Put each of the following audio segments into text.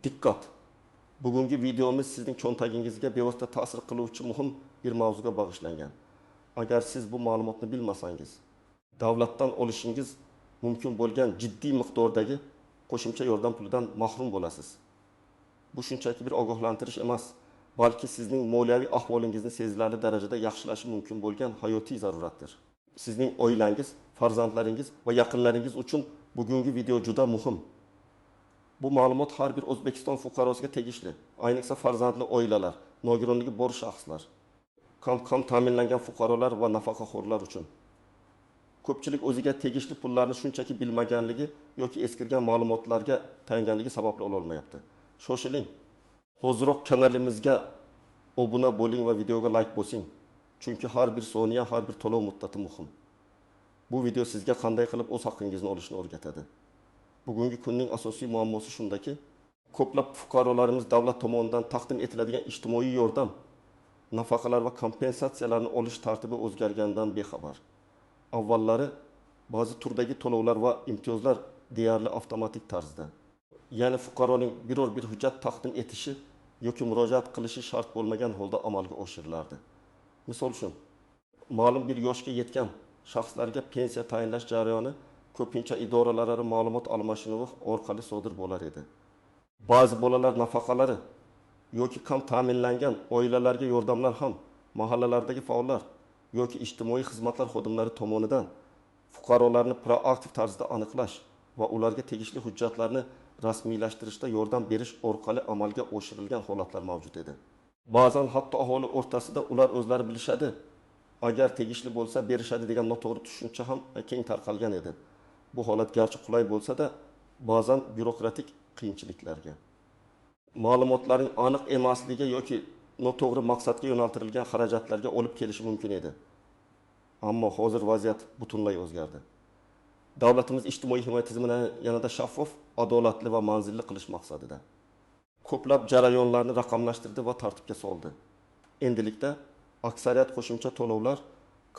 Dikkat! Bugungi videomiz sizning cho'ntagingizga bevosita ta'sir qiluvchi muhim bir mavzuga bag'ishlangan. Agar siz bu ma'lumotni bilmasangiz, davlatdan olishingiz mumkin bo'lgan jiddiy miqdordagi qo'shimcha yordam pulidan mahrum bo'lasiz. Bu shunchaki bir ogohlantirish emas, balki sizning moliyaviy ahvolingizni sezilarli darajada yaxshilashi mumkin bo'lgan hayotiy zaruratdir. Sizning oilangiz, farzandlaringiz va yaqinlaringiz uchun bugungi video juda muhim. Bu ma'lumot har bir O'zbekiston fuqarosiga tegishli. Ayniqsa farzandli oilalar, nogironligi bor shaxslar, kam ta'minlangan fuqarolar va nafaqaxo'rlar uchun. Ko'pchilik o'ziga tegishli pullarni shunchaki bilmaganligi yoki eskirgan ma'lumotlarga tayanganligi sababli ola olmayapti. Shoshiling. Hoziroq kanalimizga obuna bo'ling va videoga like bosing. Chunki har bir soniya, har bir to'lov muddati muhim. Bu video sizga qanday qilib o'z haqqingizni olishni o'rgatadi. Bugungi kunning asosiy muammosi shundaki, ko'plab fuqarolarimiz davlat tomonidan taqdim etiladigan ijtimoiy yordam, nafaqalar va kompensatsiyalarni olish tartibi o'zgargandan bexabar. Avvallari ba'zi turdagi to'lovlar va imtiyozlar deyarli avtomatik tarzda, ya'ni fuqaroning biror bir hujjat taqdim etishi yoki murojaat qilishi shart bo'lmagan holda amalga oshirilardi. Misol uchun, ma'lum bir yoshga yetgan shaxslarga pensiya tayinlash jarayoni ko'pincha idoralararo ma'lumot almashinuvi orqali sodir bo'lar edi. Ba'zi bolalar nafaqalari yoki kam ta'minlangan oilalarga yordamlar ham mahallalardagi faollar yoki ijtimoiy xizmatlar xodimlari tomonidan fuqarolarni proaktiv tarzda aniqlash va ularga tegishli hujjatlarni rasmiylashtirishda yordam berish orqali amalga oshirilgan holatlar mavjud edi. Ba'zan hatto aholi o'rtasida ular o'zlari bilishadi, agar tegishli bo'lsa berishadi degan noto'g'ri tushuncha ham keng tarqalgan edi. Bu holat garchi qulay bo'lsa-da, ba'zan byurokratik qiyinchiliklarga, ma'lumotlarning aniq emasligi yoki noto'g'ri maqsadga yo'naltirilgan xarajatlarga olib kelishi mumkin edi. Ammo hozir vaziyat butunlay o'zgardi. Davlatimiz ijtimoiy himoya tizimini yanada shaffof, adolatli va manzilli qilish maqsadida ko'plab jarayonlarni raqamlashtirdi va tartibga soldi. Endilikda aksariyat qo'shimcha to'lovlar,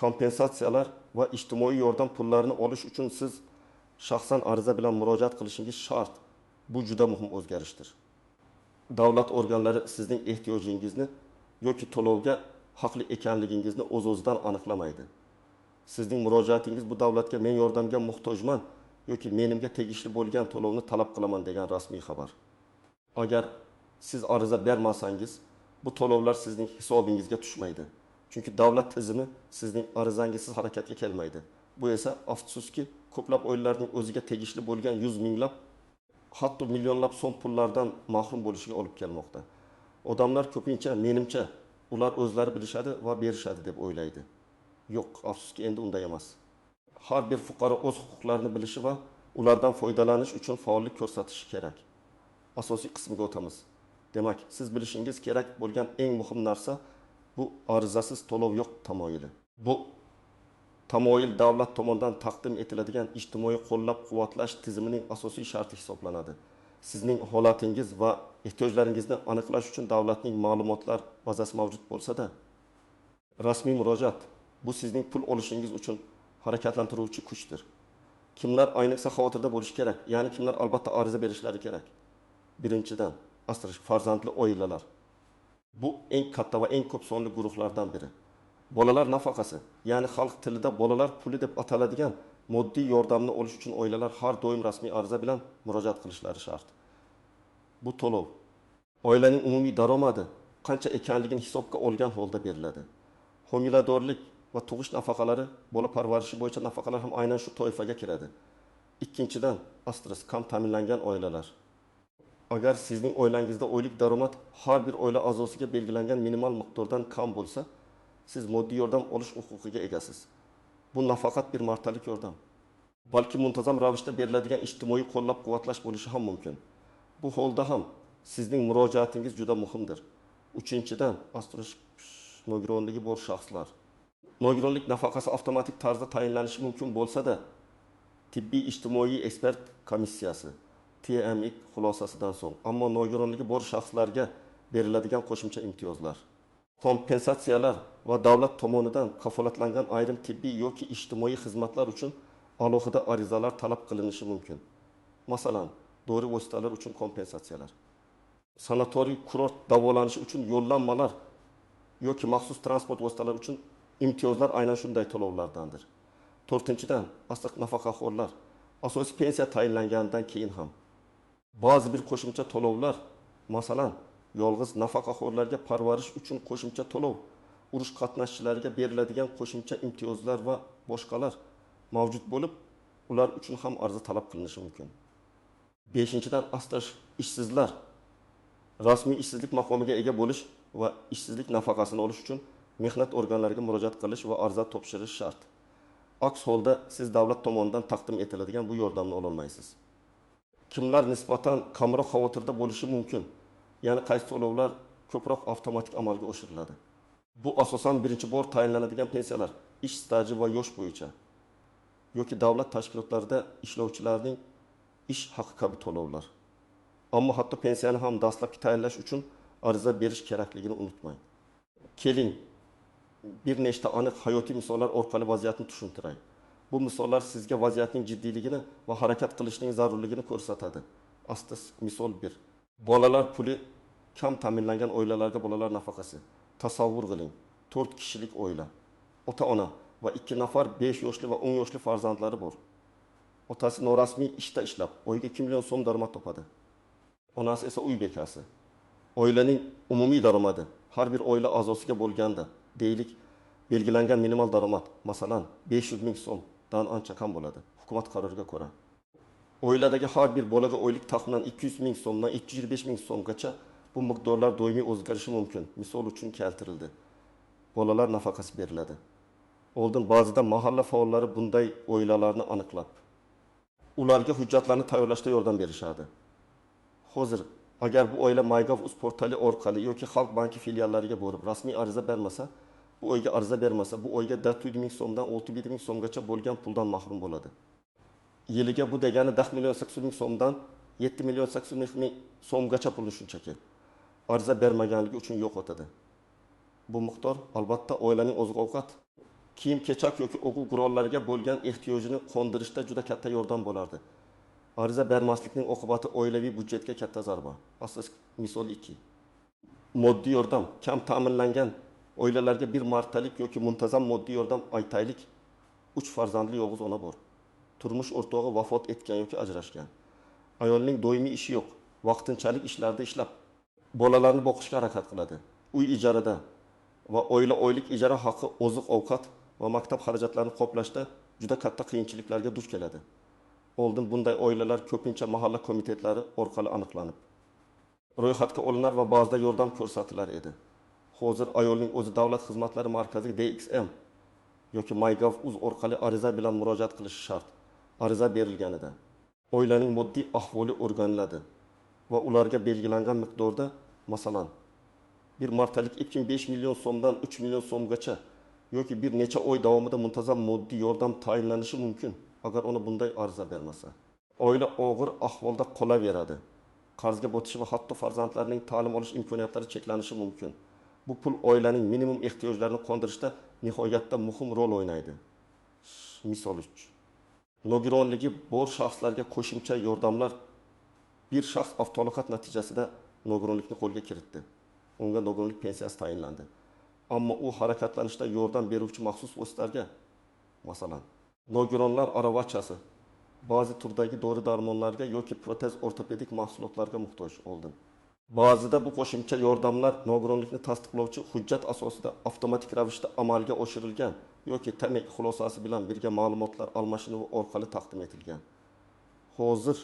kompensatsiyalar va ijtimoiy yordam pullarini olish uchun siz shaxsan ariza bilan murojaat qilishingiz shart. Bu juda muhim o'zgarishdir. Davlat organlari sizning ehtiyojingizni yoki to'lovga haqli ekanligingizni o'z-o'zidan aniqlamaydi. Sizning murojaatingiz bu davlatga men yordamga muhtojman yoki menimga tegishli bo'lgan to'lovni talab qilaman degan rasmiy xabar. Agar siz ariza bermasangiz, bu to'lovlar sizning hisobingizga tushmaydi. Chunki davlat tizimi sizning arizangizsiz harakatga kelmaydi. Bu esa afsuski ko'plab oilalarning o'ziga tegishli bo'lgan yuz minglab, hatto millionlab so'm pullardan mahrum bo'lishiga olib kelmoqda. Odamlar ko'pincha menimcha ular o'zlari bilishadi va berishadi deb o'ylaydi. Yo'q, afsuski endi unday emas. Har bir fuqaro o'z huquqlarini bilishi va ulardan foydalanish uchun faollik ko'rsatishi kerak. Asosiy qismiga o'tamiz. Demak, siz bilishingiz kerak bo'lgan eng muhim narsa bu arizasiz to'lov yo'q tamoyili. Bu tamoyil davlat tomonidan taqdim etiladigan ijtimoiy qo'llab-quvvatlash tizimining asosiy sharti hisoblanadi. Sizning holatingiz va ehtiyojlaringizni aniqlash uchun davlatning ma'lumotlar bazasi mavjud bo'lsa-da, rasmiy murojaat bu sizning pul olishingiz uchun harakatlantiruvchi kuchdir. Kimlar ayniqsa xavotirda bo'lish kerak? Ya'ni kimlar albatta ariza berishlari kerak? Birinchidan, asror farzandli oilalar. Bu eng katta va eng ko'p sonli guruhlardan biri. Bolalar nafaqasi, ya'ni xalq tilida bolalar puli deb ataladigan moddiy yordamni olish uchun oilalar har doim rasmiy ariza bilan murojaat qilishlari shart. Bu to'lov oilaning umumiy daromadi qancha ekanligini hisobga olgan holda beriladi. Homiladorlik va tug'ish nafaqalari, bola parvarishi bo'yicha nafaqalar ham aynan shu toifaga kiradi. Ikkinchidan, asror kam ta'minlangan oilalar. Agar sizning oilangizda oylik daromad har bir oila a'zosiga belgilangan minimal miqdordan kam bo'lsa, siz moddiy yordam olish huquqiga egasiz. Bu nafaqat bir martalik yordam, balki muntazam ravishda beriladigan ijtimoiy qo'llab-quvvatlash bo'lishi ham mumkin. Bu holda ham sizning murojaatingiz juda muhimdir. Uchinchidan, asror nogironligi bor shaxslar. Nogironlik nafaqasi avtomatik tarzda tayinlanishi mumkin bo'lsa-da, tibbiy ijtimoiy ekspert komissiyasi TMI xulosasidan so'ng, ammo nogironligi bor shaxslarga beriladigan qo'shimcha imtiyozlar, kompensatsiyalar va davlat tomonidan kafolatlangan ayrim tibbiy yoki ijtimoiy xizmatlar uchun alohida arizalar talab qilinishi mumkin. Masalan, dori vositalar uchun kompensatsiyalar. sanatoriy kurort davolanishi uchun yo'llanmalar yoki maxsus transport vositalari uchun imtiyozlar aynan shunday to'lovlardandir. 4-dan asliq nafaqaxo'rlar asosiy pensiya tayinlanganidan keyin ham ba'zi bir qo'shimcha to'lovlar, masalan, yolg'iz nafaqaxo'rlarga parvarish uchun qo'shimcha to'lov, urush qatnashchilariga beriladigan qo'shimcha imtiyozlar va boshqalar mavjud bo'lib, ular uchun ham arza talab qilinishi mumkin. 5-dan astash ishsizlar rasmiy ishsizlik maqomiga ega bo'lish va ishsizlik nafaqasini olish uchun mehnat organlariga murojaat qilish va arza topshirish shart. Aks holda siz davlat tomonidan taqdim etiladigan bu yordamni ola olmaysiz. Kimlar nisbatan kamroq xavotirda bo'lishi mumkin? Ya'ni qaysi to'lovlar ko'proq avtomatik amalga oshiriladi. Bu asosan birinchi bor tayinlanadigan pensiyalar, ish staji va yosh bo'yicha yoki davlat tashkilotlarida ishlovchilarning ish haqi kabi to'lovlar. Ammo hatto pensiyani ham dastlabki tayinlash uchun ariza berish kerakligini unutmang. Keling, bir nechta aniq hayotiy misollar orqali vaziyatni tushuntiray. Bu misollar sizga vaziyatning jiddiyligini va harakat qilishning zarurligini ko'rsatadi. Astas misol 1. Bolalar puli kam ta'minlangan oilalarga bolalar nafaqasi. Tasavvur qiling, 4 kishilik oila. Ota-ona va 2 nafar 5 yoshli va 10 yoshli farzandlari bor. Otasi norasmiy ishda ishlab, oyiga 2 million so'm daromad topadi. Onasi esa uy bekasi. Oilaning umumiy daromadi har bir oila a'zosiga bo'lganda, deylik, belgilangan minimal daromad, masalan, 500 ming so'mdan ancha kam bo'ladi, hukumat qaroriga ko'ra. Oiladagi har bir bolaga oylik taxminan 200 ming so'mdan 225 ming so'mgacha bu miqdorlar doimiy o'zgarishi mumkin. Misol uchun keltirildi. Bolalar nafaqasi beriladi. Oldin ba'zida mahalla faollari bunday oilalarni aniqlab, ularga hujjatlarni tayyorlashda yordam berishadi. Hozir agar bu oila MyGov.uz portali orqali yoki Xalq banki filiallariga borib rasmiy ariza bermasa, bu oyga ariza bermasa, bu oyga 400 ming so'mdan 600 ming so'mgacha bo'lgan puldan mahrum bo'ladi. Yiliga bu degani 10 million 800 ming so'mdan 7 million 800 ming so'mgacha pulni shunchaki ariza bermaganligi uchun yo'qotadi. Bu miqdor albatta oilaning oziq-ovqat, kiyim-kechak yoki o'quv qurollariga bo'lgan ehtiyojini qondirishda juda katta yordam bo'lardi. Ariza bermaslikning oqibati oilaviy budjetga katta zarba. Asosiy misol 2. Moddiy yordam kam ta'minlangan oilalarga bir martalik yoki muntazam moddiy yordam aytaylik. 3 farzandli yolg'iz ona bor. Turmush o'rtog'i vafot etgan yoki ajrashgan. Ayolning doimiy ishi yo'q, vaqtinchalik ishlarda ishlab, bolalarni boqishga harakat qiladi. Uy ijarada va oila oylik ijara haqi, oziq-ovqat va maktab xarajatlarini qoplashda juda katta qiyinchiliklarga duch keladi. Oldin bunday oilalar ko'pincha mahalla komitetlari orqali aniqlanib, ro'yxatga olinar va ba'zida yordam ko'rsatilar edi. Hozir ayolning o'zi davlat xizmatlari markaziga DXM yoki MyGov.uz orqali ariza bilan murojaat qilishi shart. Ariza berilganida oilaning moddiy ahvoli o'rganiladi va ularga belgilangan miqdorda, masalan, bir martalik 2,5 million so'mdan 3 million so'mgacha yoki bir necha oy davomida muntazam moddiy yordam tayinlanishi mumkin. Agar ona bunday ariza bermasa, oila og'ir ahvolda qolaveradi. Qarzga botishi va hatto farzandlarining ta'lim olish imkoniyatlari cheklanishi mumkin. Bu pul oilaning minimum ehtiyojlarini qondirishda nihoyatda muhim rol o'ynaydi. Misol 3. Nogironligi bor shaxslarga qo'shimcha yordamlar. Bir shaxs avtohalokat natijasida nogironlikni qo'lga kiritdi. Unga nogironlik pensiyasi tayinlandi. Ammo u harakatlanishda yordam beruvchi maxsus vositalarga, masalan, nogironlar aravachasi, ba'zi turdagi dori-darmonlarga yoki protez ortopedik mahsulotlarga muhtoj oldin. Ba'zida bu qo'shimcha yordamlar nogironlikni tasdiqlovchi hujjat asosida avtomatik ravishda amalga oshirilgan yoki tamek xulosasi bilan birga ma'lumotlar almashinuvi orqali taqdim etilgan. Hozir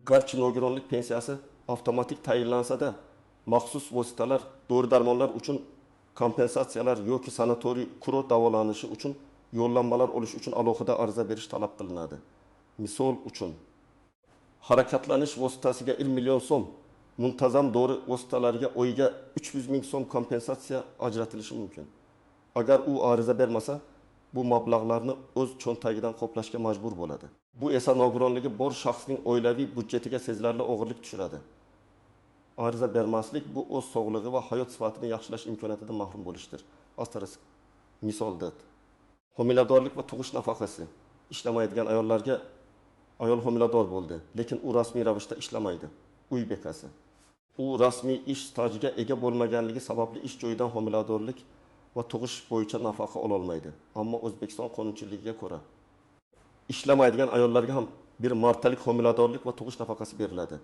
garchi nogironlik pensiyasi avtomatik tayinlansa-da, maxsus vositalar, dori-darmonlar uchun kompensatsiyalar yoki sanatoriy kurort davolanishi uchun yo'llanmalar olish uchun alohida ariza berish talab qilinadi. Misol uchun, harakatlanish vositasiga 1 million so'm, muntazam dori vositalariga oyiga 300 ming so'm kompensatsiya ajratilishi mumkin. Agar u ariza bermasa, bu mablag'larni o'z cho'ntagidan qoplashga majbur bo'ladi. Bu esa nogironligi bor shaxsning oilaviy budjetiga sezilarli og'irlik tushiradi. Ariza bermaslik bu o'z sog'lig'i va hayot sifatini yaxshilash imkoniyatidan mahrum bo'lishdir. Asterisk misolda homiladorlik va tug'ish nafaqasi. Ishlamaydigan ayollarga ayol homilador bo'ldi, lekin u rasmiy ravishda ishlamaydi. Uy bekasi. u rasmiy ish stajiga ega bo'lmaganligi sababli ish joyidan homiladorlik va tug'ish bo'yicha nafaqa ola olmaydi. Ammo O'zbekiston qonunchiligiga ko'ra ishlamaydigan ayollarga ham bir martalik homiladorlik va tug'ish nafaqasi beriladi.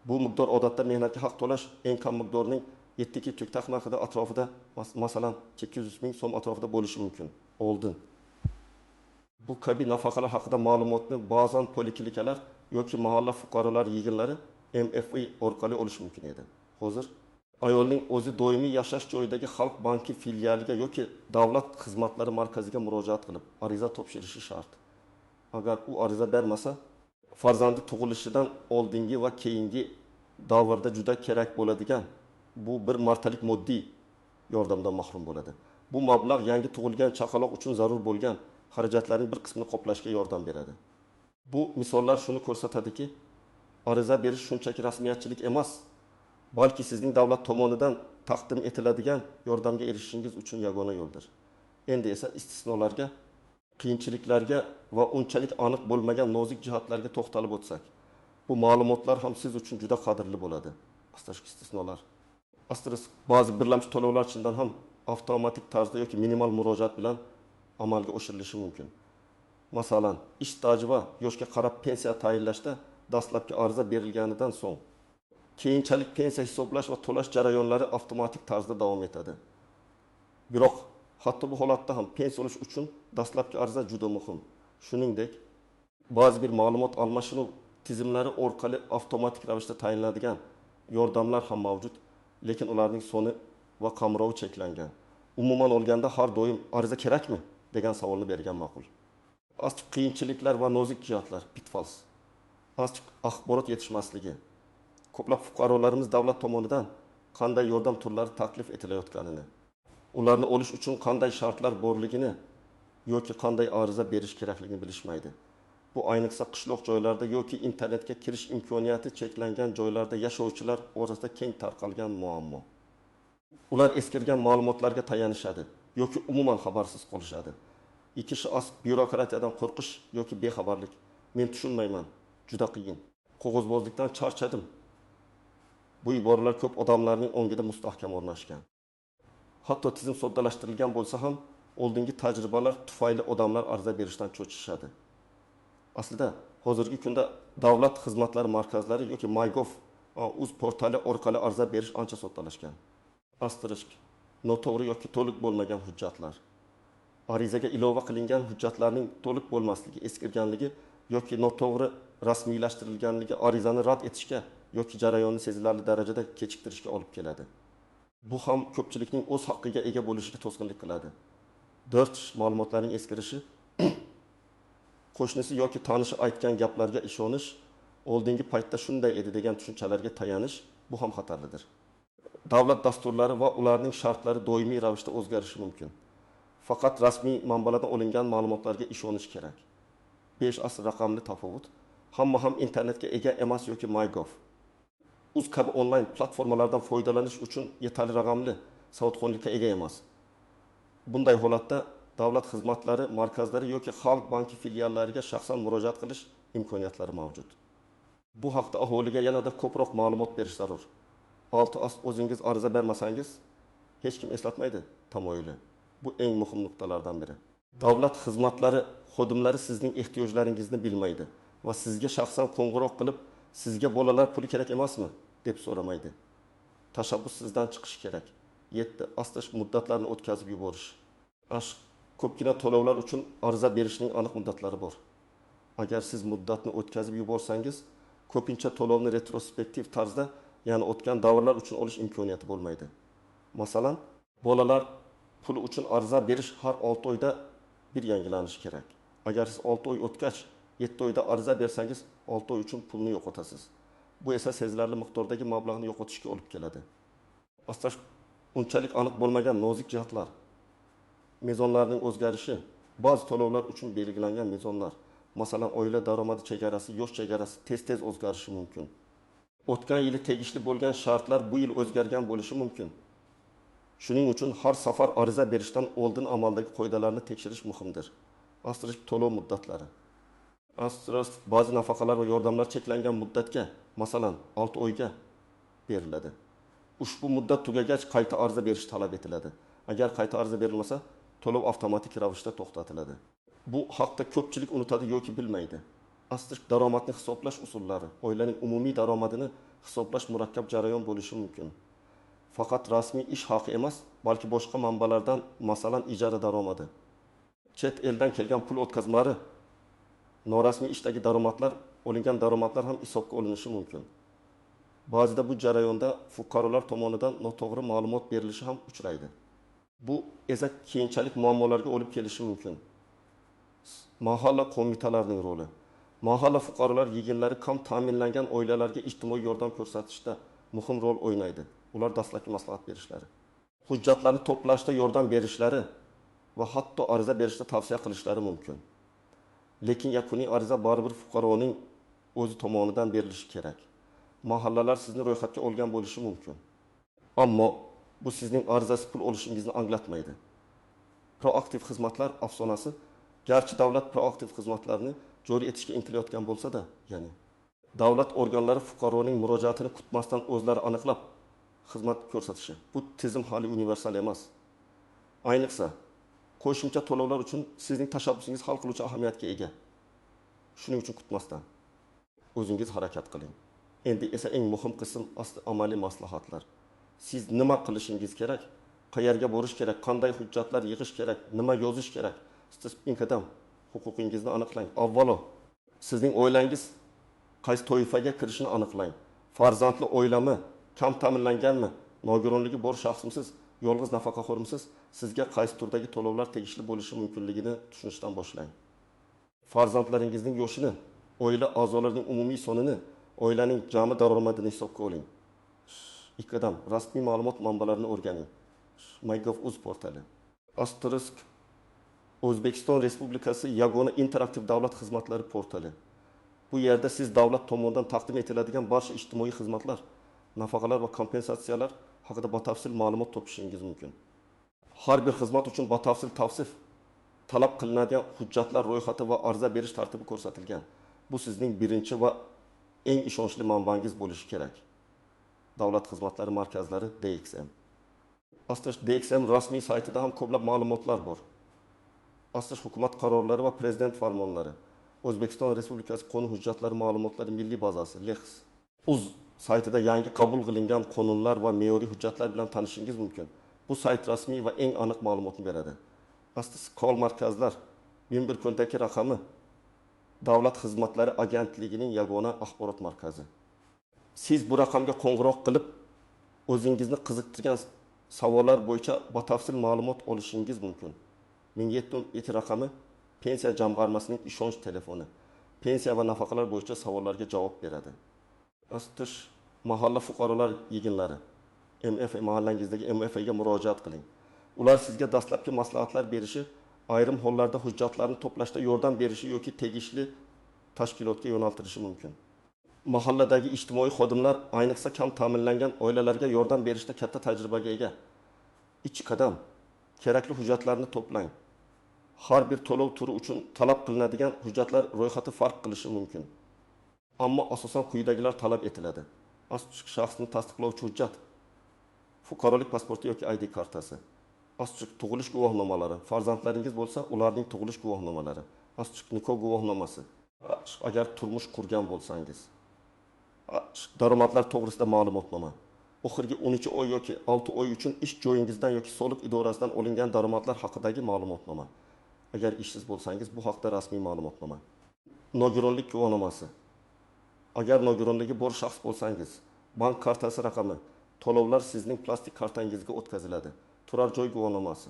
Bu miqdor odatda mehnatga haq to'lash eng kam miqdorining 7 ko'ktak narxida atrofida, masalan 800 ming so'm atrofida bo'lishi mumkin. Oldin bu kabi nafaqalar haqida ma'lumotni ba'zan poliklinikalar yoki mahalla fuqarolar yig'inlari MFI orqali olish mumkin edi. Hozir ayolning o'zi doimiy yashash joyidagi Xalq banki filialiga yoki davlat xizmatlari markaziga murojaat qilib ariza topshirishi shart. Agar u ariza bermasa, farzandi tug'ilishidan oldingi va keyingi davrda juda kerak bo'ladigan bu bir martalik moddiy yordamdan mahrum bo'ladi. Bu mablag' yangi tug'ilgan chaqaloq uchun zarur bo'lgan xarajatlarning bir qismini qoplashga yordam beradi. Bu misollar shuni ko'rsatadiki, ariza berish shunchaki rasmiyatchilik emas, balki sizning davlat tomonidan taqdim etiladigan yordamga erishishingiz uchun yagona yo'ldir. Endi esa istisnolarga, qiyinchiliklarga va unchalik aniq bo'lmagan nozik jihatlarga to'xtalib o'tsak, bu ma'lumotlar ham siz uchun juda qadrli bo'ladi. Asosiy istisnolar. Asosiy ba'zi birlamchi to'lovlar chindan ham avtomatik tarzda yoki minimal murojaat bilan amalga oshirilishi mumkin. Masalan, ish staji va yoshga qarab pensiya tayinlashda dastlabki ariza berilganidan so'ng keyinchalik pensiya hisoblash va to'lash jarayonlari avtomatik tarzda davom etadi. Biroq hatto bu holatda ham pensiya olish uchun dastlabki ariza juda muhim. Shuningdek, ba'zi bir ma'lumot almashinuv tizimlari orqali avtomatik ravishda tayinlanadigan yordamlar ham mavjud, lekin ularning soni va qamrovi cheklangan. Umuman olganda har doim ariza kerakmi degan savolni bergan ma'qul. Ochiq qiyinchiliklar va nozik jihatlar, pitfalls. Ochiq axborot yetishmasligi. Ko'plab fuqarolarimiz davlat tomonidan qanday yordam turlari taklif etilayotganini, ularni olish uchun qanday shartlar borligini yoki qanday ariza berish kerakligini bilishmaydi. Bu ayniqsa qishloq joylarda yoki internetga kirish imkoniyati cheklangan joylarda yashovchilar orasida keng tarqalgan muammo. Ular eskirgan ma'lumotlarga tayanishadi yoki umuman xabarsiz qolishadi. Ikkinchi byurokratiyadan qo'rqish yoki bexabarlik. Men tushunmayman, juda qiyin. Qog'ozbozlikdan charchadim. Bu iboralar ko'p odamlarning ongida mustahkam o'rnashgan. Hatto tizim soddalashtirilgan bo'lsa ham, oldingi tajribalar tufayli odamlar ariza berishdan cho'chishadi. Aslida hozirgi kunda davlat xizmatlari markazlari yoki MyGov.uz portali orqali ariza berish ancha soddalashgan. Asterisk, noto'g'ri yoki to'liq bo'lmagan hujjatlar. Arizaga ilova qilingan hujjatlarning to'liq bo'lmasligi, eskirganligi yoki noto'g'ri rasmiylashtirilganligi arizani rad etishga yoki jarayonni sezilarli darajada kechiktirishga olib keladi. Bu ham ko'pchilikning o'z haqqiga ega bo'lishiga to'sqinlik qiladi. 4 ma'lumotlarning eskirishi, qo'shnisi yoki tanishi aytgan gaplarga ishonish, oldingi paytda shunday edi degan tushunchalarga tayanish, bu ham xatarlidir. Davlat dasturlari va ularning shartlari doimiy ravishda o'zgarishi mumkin. Faqat rasmiy manbalardan olingan ma'lumotlarga ishonish kerak. 5 asr raqamli tafovut. Hamma ham internetga ega emas yoki MyGov. Uz kabi onlayn platformalardan foydalanish uchun yetarli raqamli savodxonlikka ega emas. Bunday holatda davlat xizmatlari markazlari yoki Xalq banki filiallariga shaxsan murojaat qilish imkoniyatlari mavjud. Bu haqda aholiga yanada ko'proq ma'lumot berish zarur. 6 o'zingiz ariza bermasangiz hech kim eslatmaydi tamoyili. Bu eng muhim nuqtalardan biri. Davlat xizmatlari xodimlari sizning ehtiyojlaringizni bilmaydi va sizga shaxsan qo'ng'iroq qilib, sizga bolalar puli kerak emasmi deb so'ramaydi. Tashabbus sizdan chiqishi kerak. 7 asta muddatlarni o'tkazib yuborish. Ko'pgina to'lovlar uchun ariza berishning aniq muddatlari bor. Agar siz muddatni o'tkazib yuborsangiz, ko'pincha to'lovni retrospektiv tarzda, ya'ni o'tgan davrlar uchun olish imkoniyati bo'lmaydi. Masalan, bolalar puli uchun ariza berish har 6 oyda bir yangilanishi kerak. Agar siz 6 oy o'tgach 7 oyda ariza bersangiz, 6 oy uchun pulni yo'qotasiz. Bu esa sezilarli miqdordagi mablag'ni yo'qotishga olib keladi. Aslida unchalik aniq bo'lmagan nozik jihatlar. Mezonlarning o'zgarishi, ba'zi to'lovlar uchun belgilangan mezonlar, masalan, oila daromadi chegarasi, yosh chegarasi tez-tez o'zgarishi mumkin. O'tgan yili tegishli bo'lgan shartlar bu yil o'zgargan bo'lishi mumkin. Shuning uchun har safar ariza berishdan oldin amaldagi qoidalarni tekshirish muhimdir. Asosiy to'lov muddatlari. Asosiy ba'zi nafaqalar va yordamlar cheklangan muddatga, masalan, 6 oyga beriladi. Ushbu muddat tugagach qayta ariza berish talab etiladi. Agar qayta ariza berilmasa, to'lov avtomatik ravishda to'xtatiladi. Bu haqda ko'pchilik unutadi yoki bilmaydi. Asli daromadni hisoblash usullari, oilaning umumiy daromadini hisoblash murakkab jarayon bo'lishi mumkin. Faqat rasmiy ish haqi emas, balki boshqa manbalardan, masalan, ijara daromadi, chet eldan kelgan pul o'tkazmalari, norasmiy ishdagi daromadlar, olingan daromadlar ham hisobga olinishi mumkin. Ba'zida bu jarayonda fuqarolar tomonidan noto'g'ri ma'lumot berilishi ham uchraydi. Bu esa keyinchalik muammolarga olib kelishi mumkin. Mahalla qo'mitalarining roli. Mahalla fuqarolar yeginlari kam ta'minlangan oilalarga ijtimoiy yordam ko'rsatishda muhim rol o'ynaydi. Ular dastlabki maslahat berishlari, hujjatlarni to'plashda yordam berishlari va hatto ariza berishda tavsiya qilishlari mumkin. Lekin yakuniy ariza baribir fuqaroning o'zi tomonidan berilishi kerak. Mahallalar sizni ro'yxatga olgan bo'lishi mumkin. Ammo bu sizning arizasiz pul olishingizni anglatmaydi. Proaktiv xizmatlar afsonasi, garchi davlat proaktiv xizmatlarni joriy etishga intilayotgan bo'lsa-da, ya'ni davlat organlari fuqaroning murojaatini kutmasdan o'zlari aniqlab xizmat ko'rsatishi. Bu tizim hali universal emas. Ayniqsa, qo'shimcha to'lovlar uchun sizning tashabbusingiz hal qiluvchi ahamiyatga ega. Shuning uchun kutmasdan o'zingiz harakat qiling. Endi esa eng muhim qism asli amaliy maslahatlar. Siz nima qilishingiz kerak? Qayerga borish kerak? Qanday hujjatlar yig'ish kerak? Nima yozish kerak? Siz eng qadam huquqingizni aniqlang. Avvalo, sizning oilangiz qaysi toifaga kirishini aniqlang. Farzandli oilami, kam ta'minlanganmi, nogironligi bor shaxsmisiz, yolg'iz nafaqaxo'rmisiz, sizga qaysi turdagi to'lovlar tegishli bo'lishi mumkinligini tushunishdan boshlang. Farzandlaringizning yoshini, oila a'zolarining umumiy sonini, oilaning jami daromadini hisobga oling. Ikkidan, rasmiy ma'lumot manbalarini o'rganing. MyGov.uz portali. Asterisk O'zbekiston Respublikasi yagona interaktiv davlat xizmatlari portali. Bu yerda siz davlat tomonidan taqdim etiladigan barcha ijtimoiy xizmatlar, nafaqalar va kompensatsiyalar haqida batafsil ma'lumot topishingiz mumkin. Har bir xizmat uchun batafsil tavsif, talab qilinadigan hujjatlar ro'yxati va ariza berish tartibi ko'rsatilgan. Bu sizning birinchi va eng ishonchli manbangiz bo'lishi kerak. Davlat xizmatlari markazlari DXM. Aslida DXM rasmiy saytida ham ko'plab ma'lumotlar bor. Asli hukumat qarorlari va prezident farmonlari, O'zbekiston Respublikasi qonun hujjatlari ma'lumotlari milliy bazasi (LEX). Uz saytida yangi qabul qilingan qonunlar va me'yoriy hujjatlar bilan tanishishingiz mumkin. Bu sayt rasmiy va eng aniq ma'lumotni beradi. Asli kol markazlar 11 kontaki raqami Davlat xizmatlari agentligining yagona axborot markazi. Siz bu raqamga qo'ng'iroq qilib, o'zingizni qiziqtirgan savollar bo'yicha batafsil ma'lumot olishingiz mumkin. 1077 raqami pensiya jamg'armasining ishonch telefoni. Pensiya va nafaqalar bo'yicha savollarga javob beradi. Astish mahalla fuqarolar yeginlari. MFA mahallangizdagi MFA ga murojaat qiling. Ular sizga dastlabki maslahatlar berishi, ayrim hollarda hujjatlarni to'plashda yordam berishi yoki tegishli tashkilotga yo'naltirishi mumkin. Mahalladagi ijtimoiy xodimlar ayniqsa kam ta'minlangan oilalarga yordam berishda katta tajribaga ega. Ikki qadam kerakli hujjatlarni to'plang. Har bir to'lov turi uchun talab qilinadigan hujjatlar ro'yxati farq qilishi mumkin. Ammo asosan quyidagilar talab etiladi. Asli shaxsni tasdiqlovchi hujjat, fuqarolik pasporti yoki ID kartasi, asli tug'ilish guvohnomalari, farzandlaringiz bo'lsa, ularning tug'ilish guvohnomalari, asli nikoh guvohnomasi, agar turmush qurgan bo'lsangiz, daromadlar to'g'risida ma'lumotnoma, oxirgi 12 oy yoki 6 oy uchun ish joyingizdan yoki soliq idorasidan olingan daromadlar haqidagi ma'lumotnoma. Agar ishsiz bo'lsangiz, bu haqda rasmiy ma'lumotnoma. Nogironlik guvohnomasi. Agar nogironligi bor shaxs bo'lsangiz, bank kartasi raqami, to'lovlar sizning plastik kartangizga o'tkaziladi. Turar joy guvohnomasi.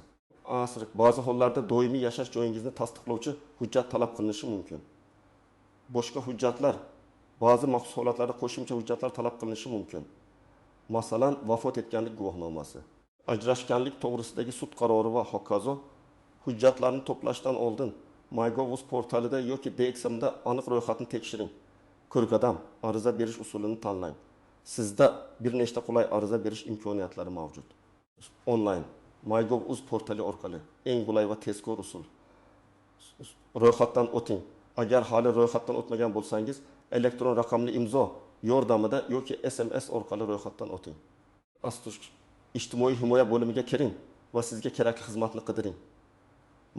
Asriq ba'zi hollarda doimiy yashash joyingizni tasdiqlovchi hujjat talab qilinishi mumkin. Boshqa hujjatlar, ba'zi maxsus holatlarda qo'shimcha hujjatlar talab qilinishi mumkin. Masalan, vafot etganlik guvohnomasi, ajrashganlik to'g'risidagi sud qarori va hokazo. Hujjatlarni to'plashdan oldin MyGov.uz portalida yoki DXMda aniq ro'yxatni tekshiring. Ko'rqadam ariza berish usulini tanlang. Sizda bir nechta qulay ariza berish imkoniyatlari mavjud. Onlayn MyGov.uz portali orqali eng qulay va tezkor usul. Ro'yxatdan o'ting. Agar hali ro'yxatdan o'tmagan bo'lsangiz, elektron raqamli imzo yordamida yoki SMS orqali ro'yxatdan o'ting. Astush ijtimoiy himoya bo'limiga kiring va sizga kerakli xizmatni qidiring.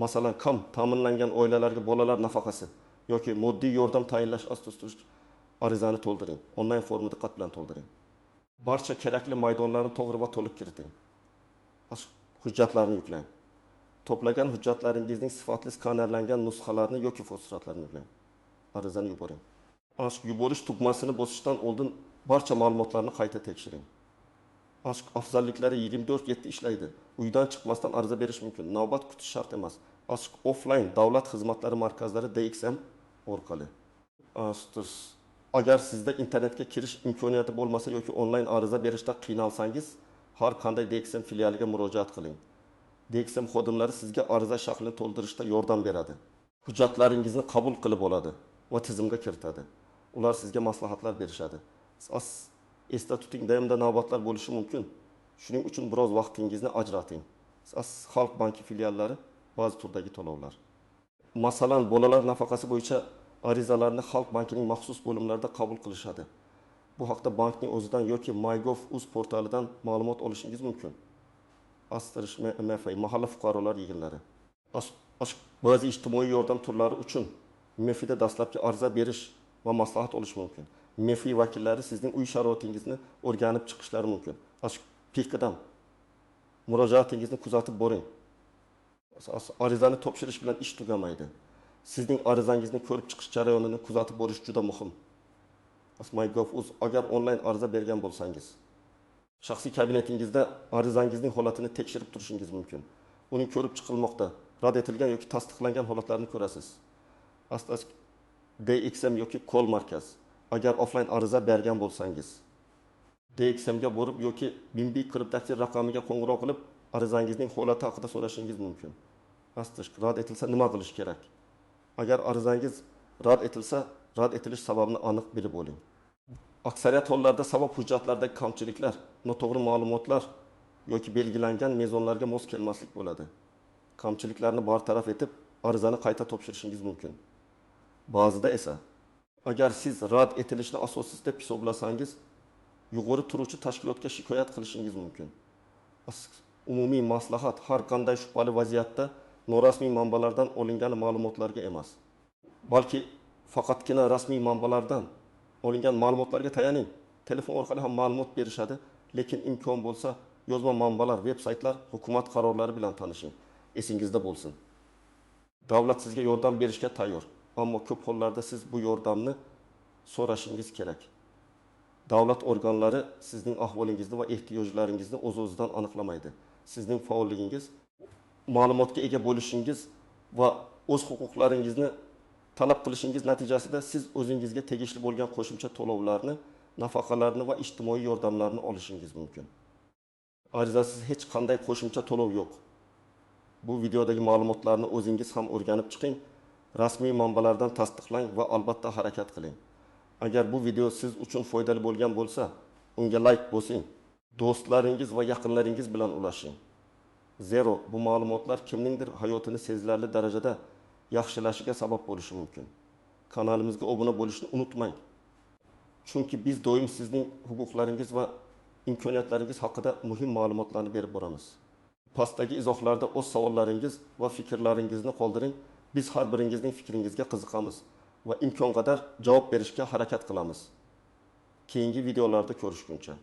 Masalan, kam ta'minlangan oilalarga bolalar nafaqasi yoki moddiy yordam tayinlash asosida arizani to'ldiring. Onlayn formada diqqat bilan to'ldiring. Barcha kerakli maydonlarni to'g'ri va to'liq kiriting. Hujjatlarni yuklang. To'plagan hujjatlaringizning sifatli skanerlangan nusxalarini yoki fotosuratlarini yuklang. Arizani yuboring. Yuborish tugmasini bosishdan oldin barcha ma'lumotlarni qayta tekshiring. Afzalliklari 24/7 ishlaydi. Uydan chiqmasdan ariza berish mumkin. Navbat kutish shart emas. Offline davlat xizmatlari markazlari DXM orqali. Agar sizda internetga kirish imkoniyati bo'lmasa yoki onlayn ariza berishda qiynalsangiz, har qanday DXM filialiga murojaat qiling. DXM xodimlari sizga ariza shaklini to'ldirishda yordam beradi. Hujjatlaringizni qabul qilib oladi va tizimga kiritadi. Ular sizga maslahatlar berishadi. Esda tuting, doimda navbatlar bo'lishi mumkin. Shuning uchun biroz vaqtingizni ajrating. Xalq banki filiallari ba'zi turdagi to'lovlar. Masalan, bolalar nafaqasi bo'yicha arizalarni Xalq bankining maxsus bo'limlarida qabul qilishadi. Bu haqda bankning o'zidan yoki MyGov.uz portalidan ma'lumot olishingiz mumkin. Astirish MFI mahalla fuqarolar yig'inlari. Ba'zi ijtimoiy yordam turlari uchun MFIda dastlabki ariza berish va maslahat olish mumkin. MFI vakillari sizning uy sharoitingizni o'rganib chiqishlari mumkin. Pikadan murojaatingizni kuzatib boring. Arizani topshirish bilan ish tugamaydi. Sizning arizangizni ko'rib chiqish jarayonini kuzatib borish juda muhim. MyGov.uz agar onlayn ariza bergan bo'lsangiz, shaxsiy kabinetingizda arizangizning holatini tekshirib turishingiz mumkin. Uning ko'rib chiqilmoqda, rad etilgan yoki tasdiqlangan holatlarini ko'rasiz. DXM yoki call markaz. Agar offline ariza bergan bo'lsangiz, DXM ga borib yoki Bimbi kriptatsiya raqamiga qo'ng'iroq qilib arizangizning holati haqida so'rashingiz mumkin. Rad etilsa nima qilish kerak? Agar arizangiz rad etilsa, rad etilish sababini aniq bilib oling. Aksariyat hollarda sabab hujjatlardagi kamchiliklar, noto'g'ri ma'lumotlar yoki belgilangan mezonlarga mos kelmaslik bo'ladi. Kamchiliklarni bartaraf etib, arizani qayta topshirishingiz mumkin. Ba'zida esa agar siz rad etilishni asossiz deb hisoblasangiz, yuqori turuvchi tashkilotga shikoyat qilishingiz mumkin. Umumiy maslahat har qanday shubhali vaziyatda norasmiy manbalardan olingan ma'lumotlarga emas, balki faqatgina rasmiy manbalardan olingan ma'lumotlarga tayaning. Telefon orqali ham ma'lumot berishadi, lekin imkon bo'lsa yozma manbalar, veb-saytlar, hukumat qarorlari bilan tanishing. Esingizda bo'lsin. Davlat sizga yordam berishga tayyor, ammo ko'p hollarda siz bu yordamni so'rashingiz kerak. Davlat organlari sizning ahvolingizni va ehtiyojlaringizni o'z-o'zidan aniqlamaydi. Sizning faolligingiz, ma'lumotga ega bo'lishingiz va o'z huquqlaringizni talab qilishingiz natijasida siz o'zingizga tegishli bo'lgan qo'shimcha to'lovlarni, nafaqalarni va ijtimoiy yordamlarni olishingiz mumkin. Arizasiz hech qanday qo'shimcha to'lov yo'q. Bu videodagi ma'lumotlarni o'zingiz ham o'rganib chiqing, rasmiy manbalardan tasdiqlang va albatta harakat qiling. Agar bu video siz uchun foydali bo'lgan bo'lsa, unga like bosing, do'stlaringiz va yaqinlaringiz bilan ulashing. Zero bu ma'lumotlar kimningdir hayotini sezilarli darajada yaxshilashiga sabab bo'lishi mumkin. Kanalimizga obuna bo'lishni unutmang. Chunki biz doim sizning huquqlaringiz va imkoniyatlaringiz haqida muhim ma'lumotlarni berib boramiz. Pastdagi izohlarda o'z savollaringiz va fikrlaringizni qoldiring. Biz har biringizning fikringizga qiziqamiz va imkon qadar javob berishga harakat qilamiz. Keyingi videolarda ko'rishguncha